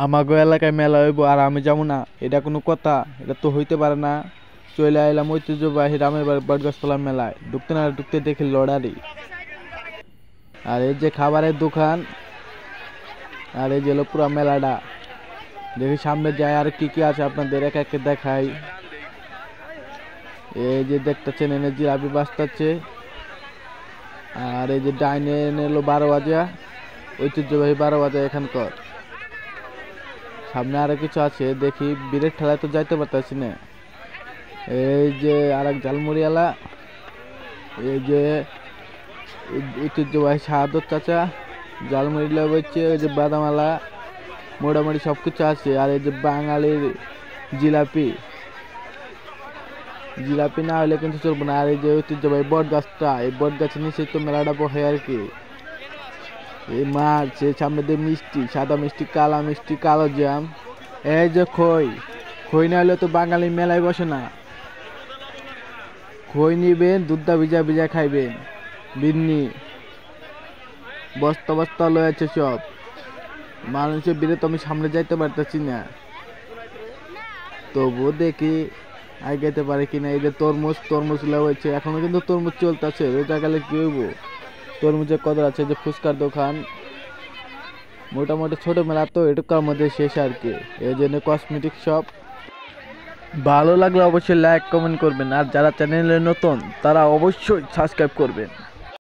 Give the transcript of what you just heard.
আমাগো এলাকায় মেলা হইব আর আমি যাবো না, এটা কোনো কথা? এটা তো হইতে পারে না। চলে আইলাম ঐতিহ্যবাহী রামের বাড়ি বটগাছতলার মেলায়, ঢুকতে না ঢুকতে দেখি লড়ারি। আর এই যে খাবারের দোকান, আর এই যে হলো পুরা মেলাটা। দেখি সামনে যায় আর কি কি আছে আপনাদের এক একে দেখাই। এই যে দেখতেছেন এনে জিলাপি বাজতাছে। আর এই যে ডাইনে এলো 12 বাজা, ঐতিহ্যবাহী 12 বাজা এখানকার। সামনে আরো কিছু আছে দেখি, বীরের ঠেলায় তো যাইতে পারতেছি না। এই যে আর এক ঝালমুড়িওয়ালা, এই যে ঐতিহ্যবাহী শাহাদত চাচা ঝালমুড়ি বলছে, ওই যে বাদামালা, মোটামুটি সব কিছু আছে। আর এই যে বাঙালির জিলাপি, জিলাপি না হলে কিন্তু চলবো না। আর এই যে ঐতিহ্যবাহী বট গাছটা, এই বট গাছের নিচে তো মেলাটা বহে আর কি। এই মাছ, এই সামনে দিয়ে মিষ্টি, সাদা মিষ্টি, কালা মিষ্টি, কালো জাম। এই যে খই, খই না হলে তো বাঙালি মেলায় বসে না। খই নিবেন, দুধটা ভিজা ভিজা খাইবেন। বিন্নি বস্তা বস্তা লয়েছে সব। মানুষের ভিড়ে তো আমি সামনে যাইতে পারতেছি না, তবুও দেখি আগাইতে পারে কিনা। এই যে তরমুজ, তরমুজ হয়েছে এখনো কিন্তু তরমুজ চলতেছে। রোজা গেলে কি হইব, তরমুজের কদর আছে। যে ফুচকার দোকান, মোটামুটি ছোট মেলা তো এটুকার মধ্যে শেষ আর কি। এই জন্য কসমেটিক শপ। ভালো লাগলে অবশ্যই লাইক কমেন্ট করবেন, আর যারা চ্যানেলে নতুন তারা অবশ্যই সাবস্ক্রাইব করবেন।